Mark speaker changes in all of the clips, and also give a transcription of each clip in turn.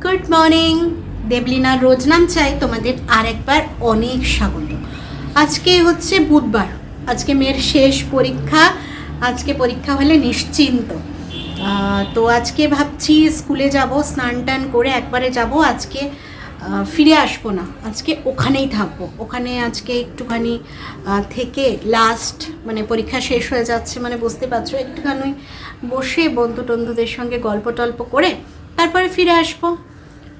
Speaker 1: Good morning. দেবলিনার রোজ নাম চাই তোমাদের আরেকবার অনেক স্বাগত। আজকে হচ্ছে বুধবার, আজকে মেয়ের শেষ পরীক্ষা। আজকে পরীক্ষা হলে নিশ্চিন্ত। তো আজকে ভাবছি স্কুলে যাব, স্নান টান করে একবারে যাব। আজকে ফিরে আসবো না, আজকে ওখানেই থাকবো। ওখানে আজকে একটুখানি থেকে লাস্ট মানে পরীক্ষা শেষ হয়ে যাচ্ছে, মানে বুঝতে পারছো, একটুখানি বসে বন্ধু টন্ধুদের সঙ্গে গল্প টল্প করে তারপরে ফিরে আসবো।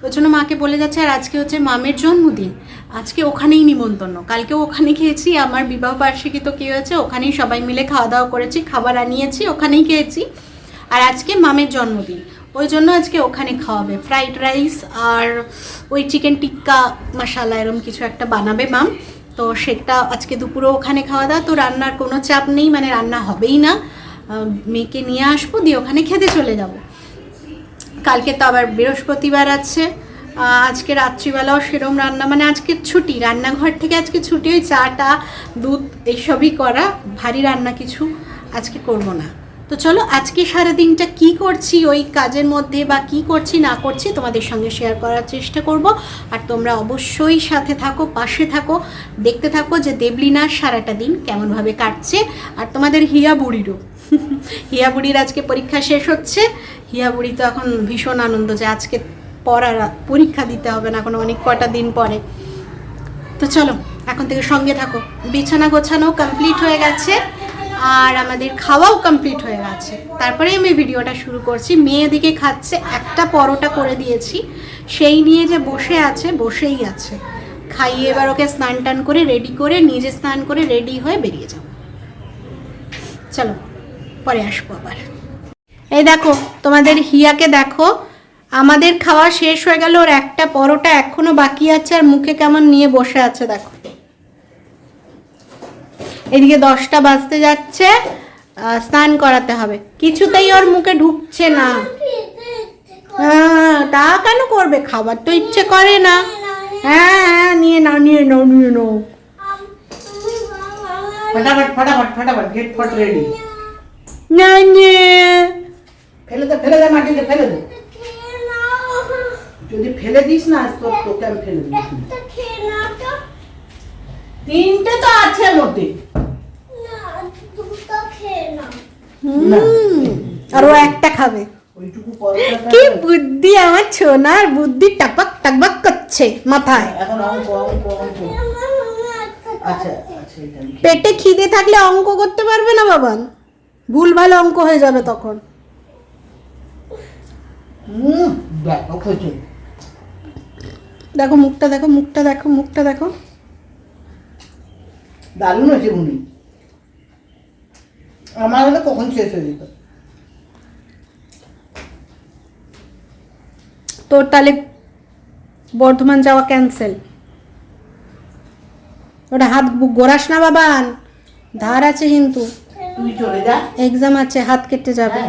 Speaker 1: ওই জন্য মাকে বলে যাচ্ছে। আর আজকে হচ্ছে মামের জন্মদিন, আজকে ওখানেই নিমন্ত্রণ। কালকেও ওখানে খেয়েছি, আমার বিবাহ বার্ষিকী তো কী হয়েছে, ওখানেই সবাই মিলে খাওয়া দাওয়া করেছি, খাবার আনিয়েছি, ওখানেই খেয়েছি। আর আজকে মামের জন্মদিন, ওই জন্য আজকে ওখানে খাওয়াবে। ফ্রাইড রাইস আর ওই চিকেন টিক্কা মশালা এরম কিছু একটা বানাবে মাম। তো সেটা আজকে দুপুরে ওখানে খাওয়া দাওয়া। তো রান্নার কোনো চাপ নেই, মানে রান্না হবেই না। মেয়েকে নিয়ে আসবো, দিয়ে ওখানে খেতে চলে যাব। কালকে তো আবার বৃহস্পতিবার আছে। আজকে রাত্রিবেলাও সেরম রান্না, মানে আজকে ছুটি, রান্নাঘর থেকে আজকে ছুটি। ওই চাটা দুধ এইসবই করা, ভারী রান্না কিছু আজকে করব না। তো চলো আজকে সারাদিনটা কি করছি ওই কাজের মধ্যে, বা কি করছি না করছি তোমাদের সঙ্গে শেয়ার করার চেষ্টা করব। আর তোমরা অবশ্যই সাথে থাকো, পাশে থাকো, দেখতে থাকো যে দেবলিনার সারাটা দিন কেমনভাবে কাটছে। আর তোমাদের হিয়া বুড়িরও হিয়া বুড়ির আজকে পরীক্ষা শেষ হচ্ছে। হিয়া বুড়ি তো এখন ভীষণ আনন্দ যে আজকে পড়ার পরীক্ষা দিতে হবে না, কোনো অনেক কটা দিন পরে। তো চলো এখন থেকে সঙ্গে থাকো। বিছানা গোছানো কমপ্লিট হয়ে গেছে, আর আমাদের খাওয়াও কমপ্লিট হয়ে গেছে। তারপরে আমি ভিডিওটা শুরু করছি। মেয়ে দিকে খাচ্ছে, একটা পরোটা করে দিয়েছি, সেই নিয়ে যে বসে আছে, বসেই আছে। খাইয়ে এবার ওকে স্নান টান করে রেডি করে, নিজে স্নান করে রেডি হয়ে বেরিয়ে যাবো। চলো পরে আসবো আবার। এই দেখো তোমাদের হিয়াকে দেখো, আমাদের খাওয়া শেষ হয়ে গেল, ওর একটা পরোটা এখনো বাকি আছে, আর মুখে কেমন নিয়ে বসে আছে দেখো। এদিকে 10টা বাজতে যাচ্ছে, স্নান করাতে হবে, কিছুতেই ওর মুখে ঢুকছে না। হ্যাঁ তা কেন করবে, খাবার তো ইচ্ছে করে না। হ্যাঁ নিয়ে নাও, নিয়ে নাও, নিয়ে নাও,
Speaker 2: फटाफट फटाफट फटाफट गेट फट रेडी।
Speaker 1: না
Speaker 2: ফেলে দে মাটিতে ফেলে দে। যদি ফেলে দিস না তো তোকে আমি ফেলে দিই। তিনটে তো আছে মোটে।
Speaker 1: আর ও একটা খাবে।
Speaker 2: ওইটুকু পরোটা
Speaker 1: কি বুদ্ধি আমার ছোনার, বুদ্ধি টাকবাক টাকবাক করছে মাথায়।
Speaker 2: এখন অঙ্ক অঙ্ক অঙ্ক। আচ্ছা আচ্ছা এটা
Speaker 1: পেটে খিদে থাকলে অঙ্ক করতে পারবে না বাবান, ভুল ভালো অঙ্ক হয়ে যাবে তখন।
Speaker 2: দেখো কইছো।
Speaker 1: দেখো মুখটা দেখো, মুখটা দেখো, মুখটা দেখো।
Speaker 2: দারুণ হয়েছে উনি। আমার হলে কখন শেষ হয়ে যেত।
Speaker 1: তোর তাহলে বর্ধমান যাওয়া ক্যান্সেল। ওটা হাত গোড়াস না বাবান, ধার আছে কিন্তু।
Speaker 2: তুই চলে যা,
Speaker 1: এক্সাম আছে, হাত কেটে যাবে।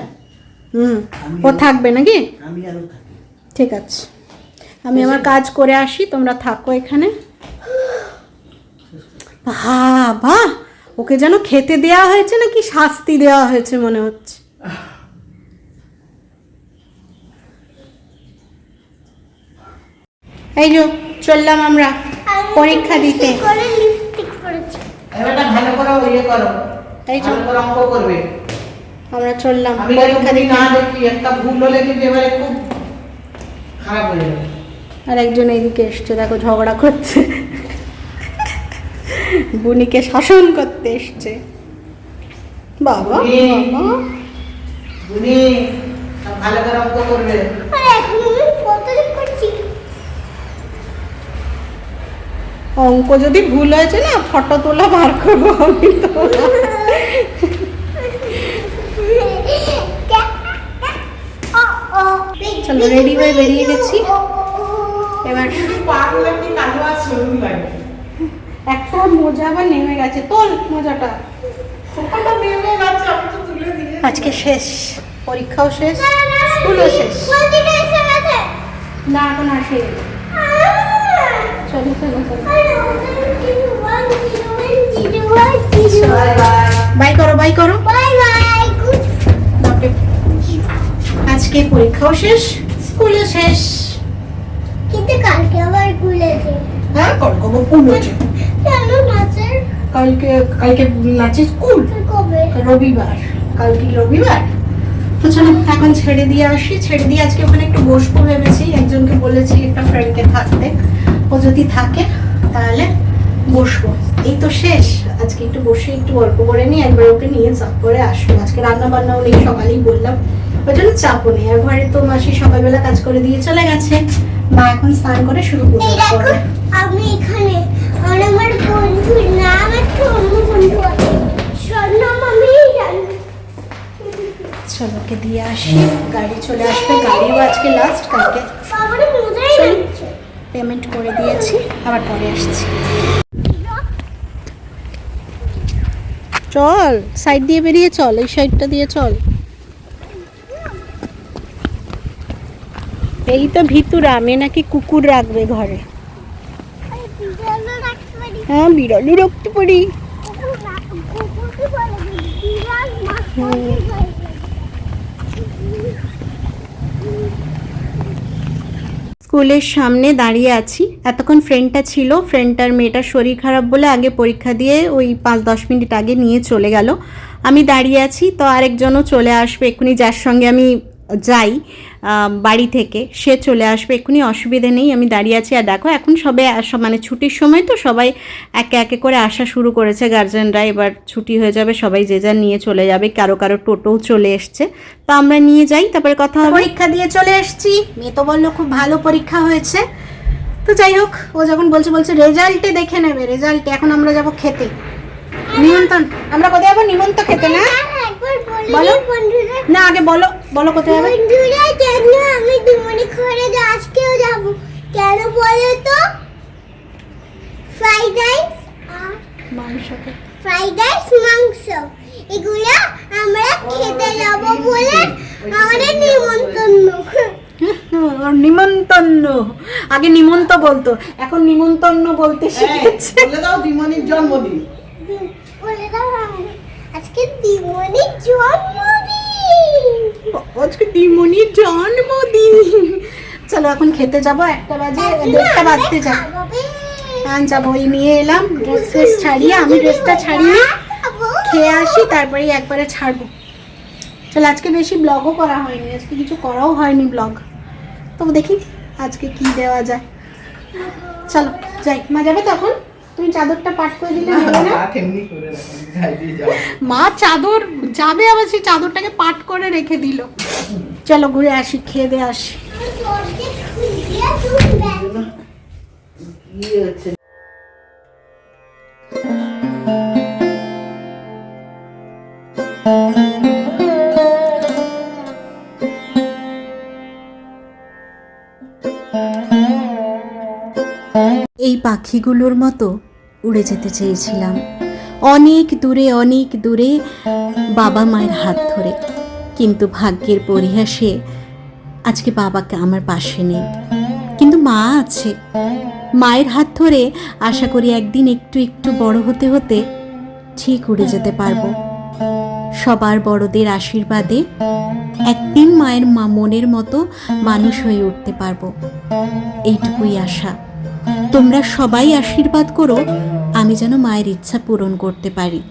Speaker 2: হ্যাঁ।
Speaker 1: ও থাকবে নাকি?
Speaker 2: আমি আরো থাকি।
Speaker 1: ঠিক আছে, আমি আমার কাজ করে আসি, তোমরা থাকো এখানে। বাবা ওকে যেন খেতে দেওয়া হয়েছে নাকি শাস্তি দেওয়া হয়েছে মনে হচ্ছে। এই যে চললাম আমরা পরীক্ষা দিতে।
Speaker 2: এবারটা ভালো করে ইয়ে করো,
Speaker 1: এই যে
Speaker 2: ভালো করে অঙ্ক করবে।
Speaker 1: আমরা চললাম
Speaker 2: আমি
Speaker 1: পরীক্ষা দিতে।
Speaker 2: না দেখি একটা ভুল হলে কিন্তু এবারে খুব খারাপ হয়ে যাবে।
Speaker 1: আর একজন এইদিকে এসছে, দেখো ঝগড়া করছে, বুনিকে শাসন করতে এসছে। বাবা বাবা
Speaker 2: বুনি ভালো করে অঙ্ক করবে।
Speaker 1: অঙ্ক যদি ভুল হয়েছে না, ফটো তোলা বার করবো আমি তো। চলো রেডি হয়ে বেরিয়ে গেছি এবার। একটা মোজা আবার নেমে গেছে, তোল মোজাটা। আজকে শেষ, পরীক্ষাও শেষ, স্কুলও শেষ। না এখন আসে। চলো চলো চলো, বাই করো, বাই করো। আজকে পরীক্ষাও শেষ, স্কুলও শেষ।
Speaker 2: কবে পুজো?
Speaker 3: কেন নাচের?
Speaker 2: কালকে কালকে নাচের স্কুল
Speaker 3: কবে?
Speaker 2: রবিবার। কালকে রবিবার।
Speaker 1: তো চলো এখন ছেড়ে দিয়ে আসি, ছেড়ে দিয়ে আজকে ওখানে একটু বসবো ভেবেছি, একজনকে বলেছি একটা ফ্রেন্ডকে থাকতে, ও যদি থাকে তাহলে বসবো। এই তো শেষ, আজকে একটু বসে একটু গল্প করে নিই, একবার ওকে নিয়ে চাপ করে আসবো। আজকে রান্না বান্নাও নেই, সকালেই বললাম, ওই জন্য চাপও নেই। আর ঘরে তো মাসি সকালবেলা কাজ করে দিয়ে চলে গেছে, মা এখন স্নান করে শুরু
Speaker 3: এই দেখো
Speaker 1: করবে।
Speaker 3: আমি এখানে, আর আমার বন্ধুর নাম একটা অন্য বন্ধু আছে, স্বর্ণম আমি জানি।
Speaker 1: চলো ওকে দিয়ে আসি, গাড়ি চলে আসবে, গাড়িও আজকে লাস্ট, কালকে
Speaker 3: বাবার মজাই
Speaker 1: চল।
Speaker 3: লাগছে।
Speaker 1: পেমেন্ট করে দিয়েছি, আবার পরে আসছি। চল সাইড দিয়ে বেরিয়ে চল, এই সাইডটা দিয়ে চল। এই তো ভিতুরা, মেয়ে নাকি কুকুর রাখবে ঘরে।
Speaker 3: আরে বিড়ালও রাখতে পারি,
Speaker 1: হ্যাঁ বিড়ালও রাখতে পারি।
Speaker 3: কুকুরকে বলে বিড়াল মাকে বলে।
Speaker 1: স্কুলের সামনে দাঁড়িয়ে আছি, এতক্ষণ ফ্রেন্ডটা ছিল, ফ্রেন্ডটার মেয়েটার শরীর খারাপ বলে আগে পরীক্ষা দিয়ে ওই 5-10 মিনিট আগে নিয়ে চলে গেল। আমি দাঁড়িয়ে আছি, তো আরেকজনও চলে আসবে এক্ষুনি, যার সঙ্গে আমি যাই বাড়ি থেকে, সে চলে আসবে এক্ষুনি, অসুবিধে নেই। আমি দাঁড়িয়ে আছি, আর দেখো এখন সবে মানে ছুটির সময় তো সবাই একে একে করে আসা শুরু করেছে, গার্জেনরা। এবার ছুটি হয়ে যাবে, সবাই যে যার নিয়ে চলে যাবে, কারো কারো টোটোও চলে এসছে, তো আমরা নিয়ে যাই, তারপরে কথা হবে। পরীক্ষা দিয়ে চলে এসেছি, মেয়ে তো বললো খুব ভালো পরীক্ষা হয়েছে। তো যাই হোক, ও যখন বলছে রেজাল্টে দেখে নেবে, রেজাল্টে। এখন আমরা যাব খেতে, নিমন্ত্রণ। আমরা কোথায় যাবো? নিমন্ত্রণ খেতে না?
Speaker 3: একবার
Speaker 1: বলো।
Speaker 3: বলি বন্ধুরা,
Speaker 1: না আগে বলো, বলো কোথায় যাবে।
Speaker 3: বন্ধুরা কেন আমি দুমনি ঘরে আজকেও যাব, কেন বলো তো? ফ্রাইড রাইস আর
Speaker 1: মাংসকে
Speaker 3: ফ্রাইড রাইস মাংস এগুলো আমরা খেতে যাব বলে আমাদের নিমন্ত্রণ।
Speaker 1: ওর নিমন্ত্রণ, আগে নিমন্ত বলতো, এখন নিমন্ত্রণ বলতে শিখেছে।
Speaker 2: বলে দাও দিমনির জন্মদিন।
Speaker 3: বলে দাও আমাদের আজকে দিমনির জন্মদিন।
Speaker 1: আজকে দিমনির জন্মদিন। চলো এখন খেতে যাবো, 1টা বাজে, 1:30 বাজতে যাবো। হ্যাঁ যাবো, ওই নিয়ে এলাম ড্রেস ছাড়িয়ে, আমি ড্রেসটা ছাড়িয়ে খেয়ে আসি, তারপরেই একবারে ছাড়বো। চলো আজকে বেশি ব্লগও করা হয়নি, আজকে কিছু করাও হয়নি ব্লগ, তো দেখি আজকে কি দেওয়া যায়। চলো যাই, মা যাবে তখন, তুমি চাদরটা পাট করে দিলে হবে না?
Speaker 2: এমনি করে রাখি, গায়ে দিয়ে যাও।
Speaker 1: মা চাদর যাবে, আবার সেই চাদরটাকে পাট করে রেখে দিল। চলো ঘুরে আসি, খেয়ে দিয়ে আসি।
Speaker 2: কি হচ্ছে?
Speaker 1: এই পাখিগুলোর মতো উড়ে যেতে চেয়েছিলাম অনেক দূরে, অনেক দূরে, বাবা মায়ের হাত ধরে। কিন্তু ভাগ্যের পরিহাসে আজকে বাবাকে আমার পাশে নেই, কিন্তু মা আছে। মায়ের হাত ধরে আশা করি একদিন একটু একটু বড় হতে হতে ঠিক উড়ে যেতে পারবো। সবার বড়দের আশীর্বাদে একদিন মায়ের মনের মতো মানুষ হয়ে উঠতে পারবো, এইটুকুই আশা। তোমরা সবাই আশীর্বাদ করো, আমি যেন মায়ের ইচ্ছা পূরণ করতে পারি।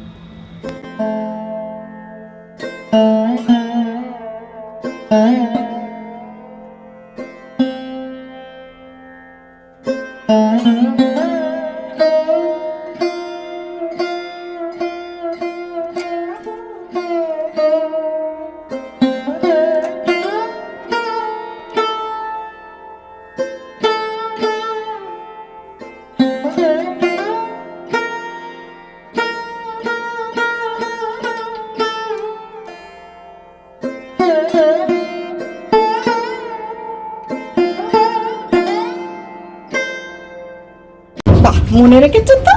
Speaker 1: বাহ, মনে রেখেছো তো।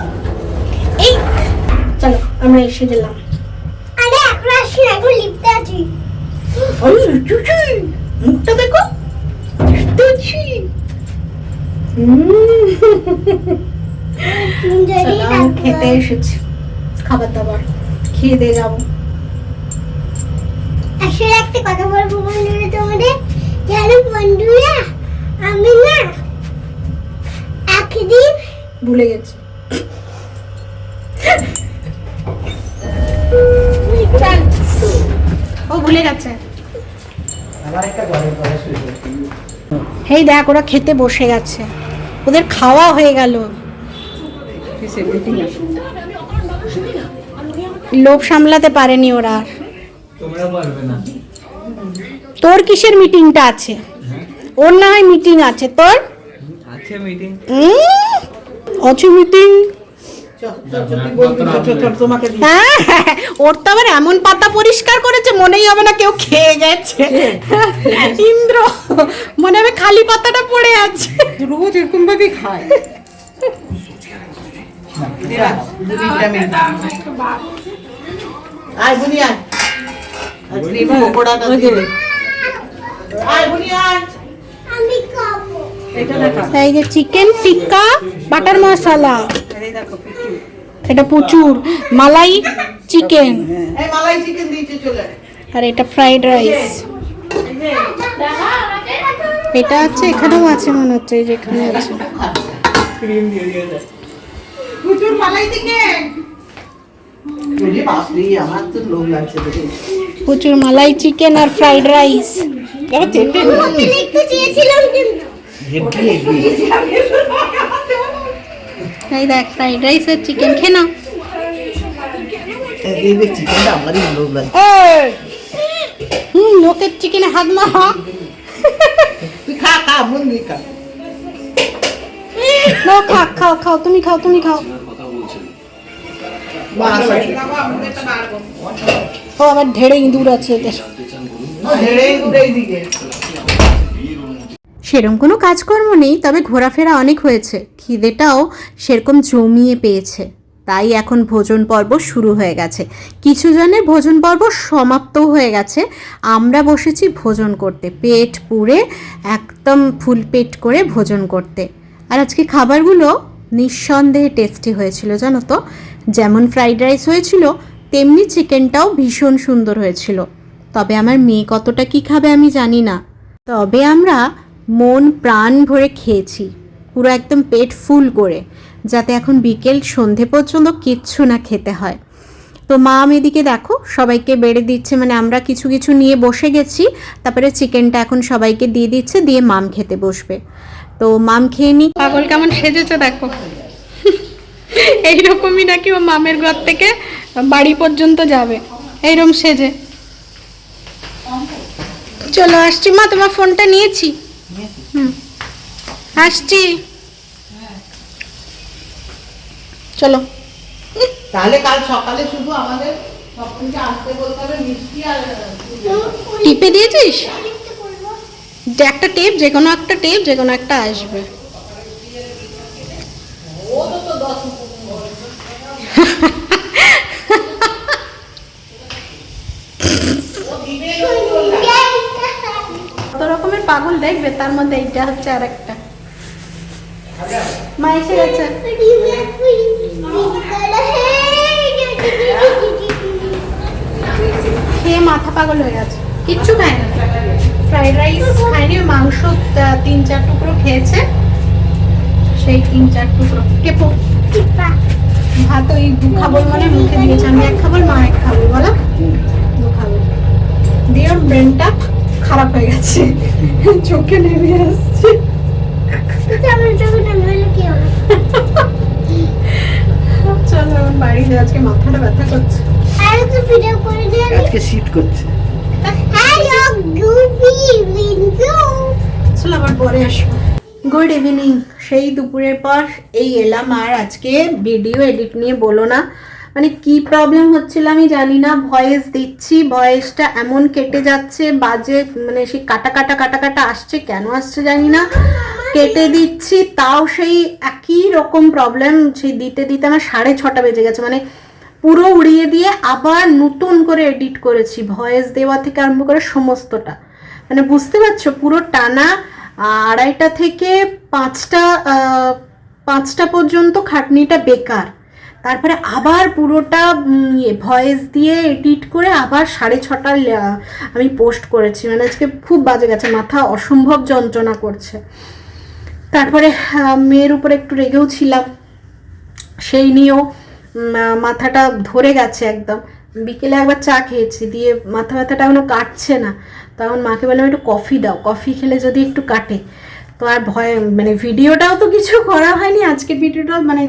Speaker 1: এই চলো আমরা এসে গেলাম।
Speaker 3: আরে এখন আসি, এখন লিফটে আছি।
Speaker 1: ওই চুচি, মুখটা দেখো, দেখছি। খেতে এসেছি, খাবার দাবার খেয়ে দিয়ে যাবো।
Speaker 3: আসলে একটা কথা বলবো বন্ধুরা তোমাদের, জানো বন্ধুরা আমি না একদিন
Speaker 1: ভুলে গেছি। ও ভুলে গেছে। এই দেখ ওরা খেতে বসে গেছে, ওদের খাওয়া হয়ে গেল। লোভ সামলাতে পারেনি ওরা।
Speaker 4: তোমরা পারবে না।
Speaker 1: তোর কিসের মিটিংটা আছে? ওর না হয় মিটিং আছে, তোর
Speaker 4: আছে মিটিং।
Speaker 1: আছে মিটিং।
Speaker 2: তোমাকে
Speaker 1: হ্যাঁ, ওর তো আবার এমন পাতা পরিষ্কার করেছে মনেই হবে না কেউ খেয়ে গেছে। ইন্দ্র মনে হবে খালি পাতাটা পড়ে আছে।
Speaker 2: রোজ এরকম ভাবেই খায়। আয় বুনি আয়, আজকে পকোড়াটা দিলে। আয় বুনি আয়,
Speaker 3: আমি খাবো।
Speaker 2: এটা দেখা।
Speaker 1: এই যে চিকেন টিক্কা বাটার মশলা,
Speaker 2: এই দেখো পিচু।
Speaker 1: এটা প্রচুর মালাই চিকেন,
Speaker 2: এই মালাই চিকেন দিয়েছে চলে।
Speaker 1: আর এটা ফ্রাইড রাইস। এটা আছে, এখানেও আছে মনে হচ্ছে, এই যে এখানে আছে।
Speaker 4: ক্রিম দিয়ে দিয়েছে।
Speaker 2: প্রচুর মালাই চিকেন। ওরে বাপরে, আমার তো লোভ লাগছে দেখে।
Speaker 1: প্রচুর মালাই চিকেন আর ফ্রাইড রাইস।
Speaker 2: দেখো চেটে
Speaker 3: আমি একটু চেয়েছিলাম কিন্তু
Speaker 1: এই দেখ ফ্রাইড রাইস আর চিকেন, খেয়ে নাও।
Speaker 2: এই চিকেনটা আমারই লোভ লাগছে।
Speaker 1: লোকের চিকেনে হাত মারা।
Speaker 2: তুই খা খা, মন দিয়ে খা।
Speaker 1: খাও খাও খাও, তুমি খাও তুমি খাও। ও আবার ঢেড়ে ইঁদুর আছে এদের। সেরকম কোনো কাজকর্ম নেই, তবে ঘোরাফেরা অনেক হয়েছে, খিদেটাও সেরকম জমিয়ে পেয়েছে, তাই এখন ভোজন পর্ব শুরু হয়ে গেছে। কিছু জনের ভোজন পর্ব সমাপ্তও হয়ে গেছে, আমরা বসেছি ভোজন করতে, পেট পুরে একদম ফুল পেট করে ভোজন করতে। আর আজকে খাবারগুলো নিঃসন্দেহে টেস্টি হয়েছিল জানো তো, যেমন ফ্রাইড রাইস হয়েছিল তেমনি চিকেনটাও ভীষণ সুন্দর হয়েছিল। তবে আমার মেয়ে কতটা কি খাবে আমি জানি না, তবে আমরা মন প্রাণ ভরে খেয়েছি, পুরো একদম পেট ফুল করে, যাতে এখন বিকেল সন্ধে পর্যন্ত কিচ্ছু না খেতে হয়। তো মাম এদিকে দেখো সবাইকে বেড়ে দিচ্ছে, মানে আমরা কিছু কিছু নিয়ে বসে গেছি, তারপরে চিকেনটা এখন সবাইকে দিয়ে দিচ্ছে, দিয়ে মাম খেতে বসবে। তো মাম খেয়ে নি। পাগল কেমন সেজেছে দেখো, এইরকমই নাকি ও মামের ঘর থেকে বাড়ি পর্যন্ত যাবে, এইরকম সেজে। চলো আসছি মা, তোমার ফোনটা নিয়েছি। আসছি, চলো।
Speaker 2: তাহলে কাল সকালে শুধু আমাদের সবকিছু আনতে বলতে হবে, মিষ্টি আর
Speaker 1: টিপে দিয়েছিস? যে একটা টেপ, যে কোনো একটা টেপ, যে কোনো একটা আসবে। কত রকমের পাগল দেখবে, তার মধ্যে এইটা হচ্ছে আর একটা। মা এসে গেছে। খেয়ে মাথা পাগল হয়ে গেছে, কিচ্ছু খায় না। ফ্রাইড রাইস খায়নি, মাংস 3-4 টুকরো খেয়েছে, সেই 3-4 টুকরো। কেপো ভাত ওই 2 খাবল মানে মুখে দিয়েছে, আমি 1 খাবল, মা 1 খাবল, বলো 2 খাবল দিয়ে ওর ব্রেনটা খারাপ হয়ে গেছে, চোখে নেমে আসছে। চলো আমার বাড়ি যাই, আজকে মাথাটা ব্যথা করছে।
Speaker 2: আজকে শীত করছে।
Speaker 1: চলো আবার পরে আসবো। Good evening. সেই দুপুরের পর এই এলাম, আর আজকে ভিডিও এডিট নিয়ে বলো না, মানে কি প্রবলেম হচ্ছিল আমি জানি না। ভয়েস দিচ্ছি, ভয়েসটা এমন কেটে যাচ্ছে, বাজে মানে সেই কাটা কাটা কাটা কাটা আসছে, কেন আসছে জানি না। কেটে দিচ্ছি তাও সেই একই রকম প্রবলেম, সেই দিতে দিতে আমার 6:30 বেজে গেছে, মানে পুরো উড়িয়ে দিয়ে আবার নতুন করে এডিট করেছি, ভয়েস দেওয়া থেকে আরম্ভ করে সমস্তটা, মানে বুঝতে পারছো পুরো টানা 2:30 থেকে 5টা পর্যন্ত খাটনিটা বেকার। তারপরে আবার পুরোটা ভয়েস দিয়ে এডিট করে আবার 6:30 আমি পোস্ট করেছি, মানে আজকে খুব বাজে গেছে, মাথা অসম্ভব যন্ত্রণা করছে। তারপরে মেয়ের উপরে একটু রেগেও ছিলাম, সেই নিয়েও মাথাটা ধরে গেছে একদম। বিকেলে একবার চা খেয়েছি, দিয়ে মাথা ব্যথাটা এখনো কাটছে না। তখন মাকে বললাম একটু কফি দাও, কফি খেলে যদি একটু কাটে। তো আর ভয়, মানে ভিডিওটাও তো কিছু করা হয়নি আজকের ভিডিওটা, মানে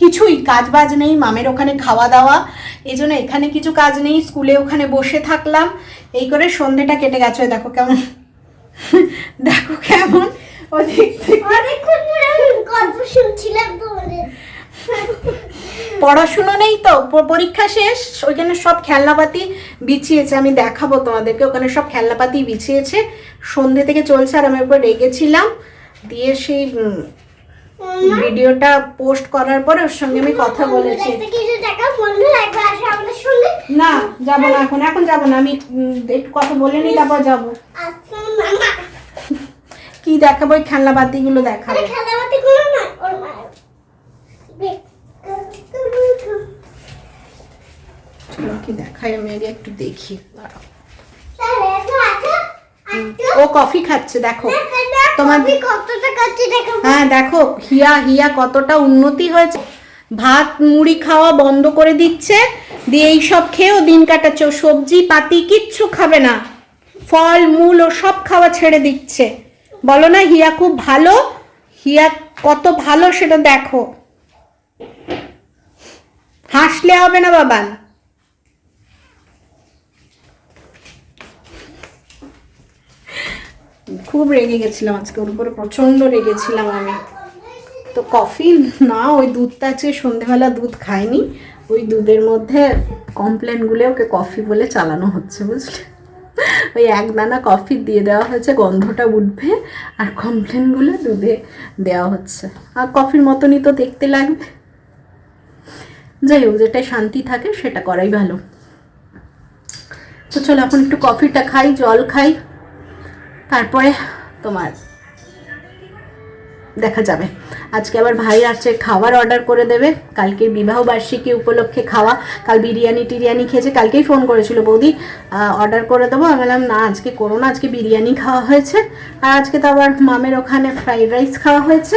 Speaker 1: কিছুই কাজ বাজ নেই, মামের ওখানে খাওয়া দাওয়া, এই জন্য এখানে কিছু কাজ নেই, স্কুলে ওখানে বসে থাকলাম, এই করে সন্ধেটা কেটে গেছে। দেখো কেমন, দেখো কেমন ওদিক থেকে
Speaker 3: অনেকক্ষণ ধরে আমি গল্প শুনছিলাম তোমাদের।
Speaker 1: পড়াশুনো নেই তো, পরীক্ষা শেষ, ওইখানে সব খেলনাপাতি বিছিয়েছে, আমি দেখাবো তোমাদেরকে। ওখানে সব খেলনাপাতি বিছিয়েছে, সন্ধে থেকে চলছে, আর আমি উপর রেগেছিলাম। দিয়ে সেই ভিডিওটা পোস্ট করার পরে ওর সঙ্গে আমি কথা বলেছি।
Speaker 3: একটা কিছু টাকা বন্ধু লাগবে আসো আমাদের সঙ্গে।
Speaker 1: না যাবো না, এখন যাবো না, আমি একটু কথা বলে নিই তারপর যাবো।
Speaker 3: আচ্ছা মামা,
Speaker 1: কি দেখাবো? ওই খেলনাপাতিগুলো দেখাবো।
Speaker 3: আরে খেলাবাতি গুলো না ওর মা।
Speaker 1: চলো কি দেখাই, আমি আগে একটু দেখি, দাঁড়াও।
Speaker 3: তাহলে তো আচ্ছা
Speaker 1: ও কফি খাচ্ছে, দেখো তোমার।
Speaker 3: কতটা কাছে দেখো।
Speaker 1: হ্যাঁ দেখো হিয়া কতটা উন্নতি হয়েছে, ভাত মুড়ি খাওয়া বন্ধ করে দিচ্ছে, দিয়ে এইসব খেয়েও দিন কাটাচ্ছে। ও সবজি পাতি কিচ্ছু খাবে না, ফল মূল ও সব খাওয়া ছেড়ে দিচ্ছে। বলো না হিয়া খুব ভালো, হিয়া কত ভালো সেটা দেখো। হাসলে হবে না বাবান। খুব রেগে গেছিলাম আজকে ওর উপরে, প্রচন্ড রেগেছিলাম আমি। তো কফি না, ওই দুধটা আছে, সন্ধেবেলা দুধ খাইনি, ওই দুধের মধ্যে কমপ্লেনগুলো ওকে কফি বলে চালানো হচ্ছে, বুঝলে? ওই এক দানা কফি দিয়ে দেওয়া হয়েছে, গন্ধটা উঠবে, আর কমপ্লেনগুলো দুধে দেওয়া হচ্ছে। আর কফির মতনই তো দেখতে লাগবে। যাই হোক, যেটা শান্তি থাকে সেটা করাই ভালো। তো চলো এখন একটু কফিটা খাই, জল খাই, তারপরে তোমার দেখা যাবে। আজকে আবার ভাই আসছে, খাবার অর্ডার করে দেবে, কালকে বিবাহ বার্ষিকী উপলক্ষে খাওয়া। কাল বিরিয়ানি টিরিয়ানি খেয়েছে, কালকেই ফোন করেছিল বৌদি অর্ডার করে দেবো। আমি বললাম না আজকে করো না, আজকে বিরিয়ানি খাওয়া হয়েছে, আর আজকে তো আবার মামের ওখানে ফ্রাইড রাইস খাওয়া হয়েছে,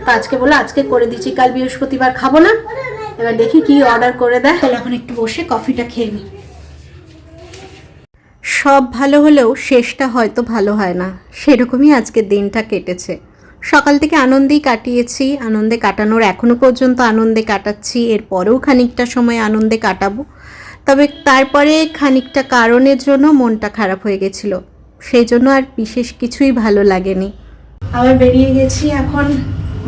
Speaker 1: তো আজকে বলে আজকে করে দিচ্ছি, কাল বৃহস্পতিবার খাবো না। এবার দেখি কি অর্ডার করে দেয়। তাহলে এখন একটু বসে কফিটা খেয়ে নিই। সব ভালো হলেও শেষটা হয়তো ভালো হয় না, সেরকমই আজকের দিনটা কেটেছে। সকাল থেকে আনন্দেই কাটিয়েছি, আনন্দে কাটানোর এখনও পর্যন্ত আনন্দে কাটাচ্ছি, এরপরেও খানিকটা সময় আনন্দে কাটাবো। তবে তারপরে খানিকটা কারণের জন্য মনটা খারাপ হয়ে গেছিল, সেই জন্য আর বিশেষ কিছুই ভালো লাগেনি। আবার বেরিয়ে গেছি, এখন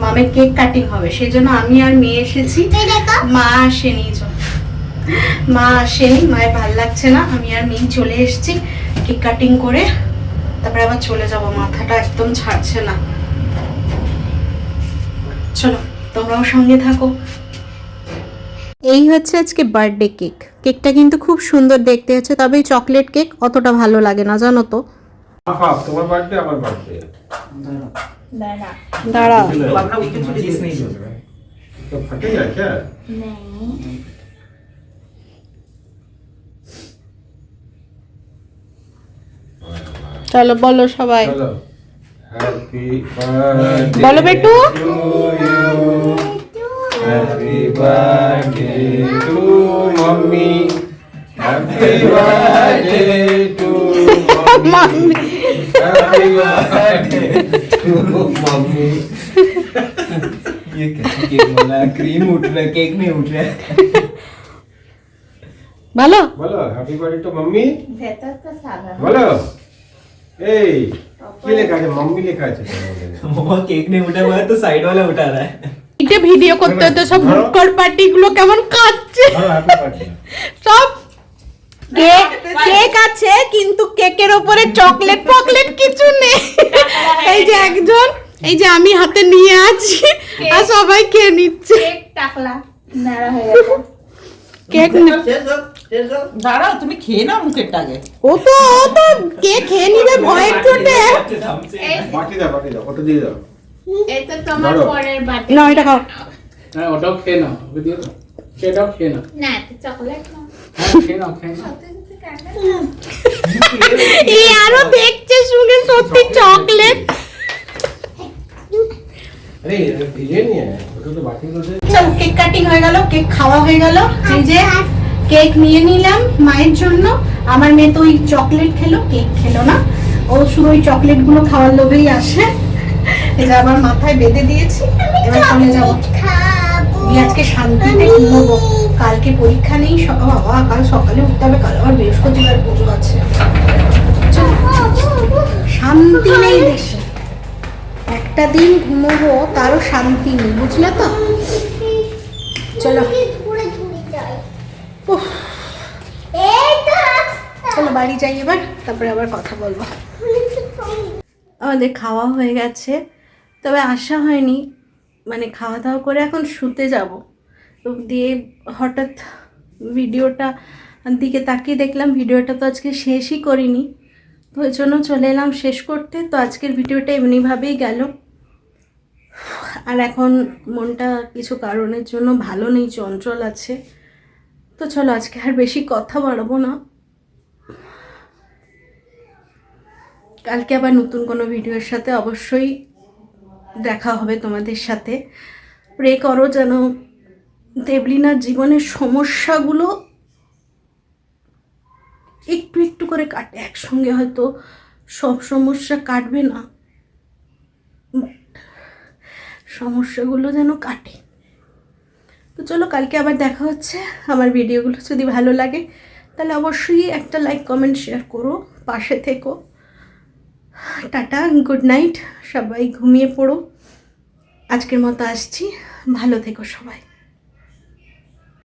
Speaker 1: মামের কেক কাটিং হবে, সেই জন্য আমি আর মেয়ে এসেছি, মা আসেনি। মা আসেনি, মায়ের ভাল লাগছে না, আমি আর মেয়ে চলে এসেছি। কেক কাটিং করে তারপরে আবার চলে যাব, মাথাটা একদম ছাড়ছে না। চলো তোমরাও সঙ্গে থাকো। এই হচ্ছে আজকে বার্থডে কেক। কেকটা কিন্তু খুব সুন্দর দেখতে হচ্ছে, তবে চকলেট কেক অতটা ভালো লাগে না, জানো তো।
Speaker 5: তোমার বার্থডে আমার বার্থডে
Speaker 1: দাঁড়াও
Speaker 5: तो फटेगा क्या?
Speaker 1: চলো বলো সবাই,
Speaker 5: चलो हैप्पी बर्थडे
Speaker 1: बोलो बेटू।
Speaker 5: Happy birthday to mummy happy birthday to
Speaker 1: mummy
Speaker 5: happy birthday to mummy
Speaker 4: ये कैसे केक बोला? क्रीम उठ रहा है, केक नहीं उठ रहा है।
Speaker 1: ভালো।
Speaker 5: बोलो हैप्पी बर्थडे टू मम्मी बोलो এই কি লেখা আছে? মম্মি লেখা আছে।
Speaker 4: वो केक नहीं उठा हुआ है तो साइड वाला उठा रहा है।
Speaker 1: এটা ভিডিও করতে হতো, সব ভুটকর পার্টি গুলো কেমন কাচ্ছে,
Speaker 5: হ্যাঁ হ্যাপি বার্থডে
Speaker 1: সব কেক আছে কিন্তু কেকের উপরে চকলেট ফকলেট কিছু নেই। এই যে একজন, এই যে আমি হাতে নিয়ে আছি আর সবাই খেয়ে নিচ্ছে। কেক
Speaker 2: দাঁড়াও, তুমি খেয়ে নাও মুখেরটা আগে।
Speaker 1: ও তো কেক খেয়ে নিবে ভয়ের চোটে।
Speaker 5: বাটি দাও কত দিয়ে দাও।
Speaker 3: এটা তোমার
Speaker 5: ধরো।
Speaker 3: পরের বাটি।
Speaker 1: না এটা খাও।
Speaker 6: হ্যাঁ ওটাও খেয়ে নাও, ওকে দিয়ে দাও, সেটাও খেয়ে নাও।
Speaker 3: না এটা চকলেট না।
Speaker 6: হ্যাঁ খেয়ে নাও, খেয়ে নাও।
Speaker 1: এই আরো দেখছে শুনে সত্যি চকলেট।
Speaker 5: अरे ये नहीं है वो तो बाकी तो दे
Speaker 1: চলো কেক কাটিং হয়ে গেল, কেক খাওয়া হয়ে গেল। এই যে কেক নিয়ে নিলাম মায়ের জন্য। আমার মেয়ে তো ওই চকলেট খেলো, কেক খেলো না, ও শুধু ওই চকলেট গুলো খাওয়ার লোভেই আসে। এটা আবার মাথায় বেঁধে দিয়েছি, এবার চলে যাবো।
Speaker 3: খাবো
Speaker 1: আমি আজকে শান্তিতে ঘুমোবো, কালকে পরীক্ষা নেই। বাবা কাল সকালে উঠতে হবে, কাল আবার বৃহস্পতিবার পুজো আছে। চলো, শান্তি নেই দেশে, একটা দিন ঘুমোবো তারও শান্তি নেই, বুঝলে তো? চলো
Speaker 3: ঘুরে ঘুরে যাই।
Speaker 1: উফ,
Speaker 3: এই তো রাস্তা।
Speaker 1: চলো বাড়ি যাই এবার, তারপরে আবার কথা বলবো। আমাদের খাওয়া হয়ে গেছে, তবে আসা হয়নি, মানে খাওয়া দাওয়া করে এখন শুতে যাব। তো দিয়ে হঠাৎ ভিডিওটা দিকে তাকিয়ে দেখলাম ভিডিওটা তো আজকে শেষই করিনি, তো ওই জন্য চলে এলাম শেষ করতে। তো আজকের ভিডিওটা এমনিভাবেই গেল। আর এখন মনটা কিছু কারণের জন্য ভালো নেই, চঞ্চল আছে। তো চলো আজকে আর বেশি কথা বাড়াবো না, কালকে আবার নতুন কোনো ভিডিওর সাথে অবশ্যই দেখা হবে তোমাদের সাথে। প্রে করো যেন দেবলিনার জীবনের সমস্যাগুলো একটু একটু করে কাটে, একসঙ্গে হয়তো সব সমস্যা কাটবে না, সমস্যাগুলো যেন কাটে। তো চলো কালকে আবার দেখা হচ্ছে। আমার ভিডিওগুলো যদি ভালো লাগে তাহলে অবশ্যই একটা লাইক কমেন্ট শেয়ার করো, পাশে থেকো। টাটা, গুড নাইট, সবাই ঘুমিয়ে পড়ো। আজকের মতো আসছি, ভালো থেকো সবাই।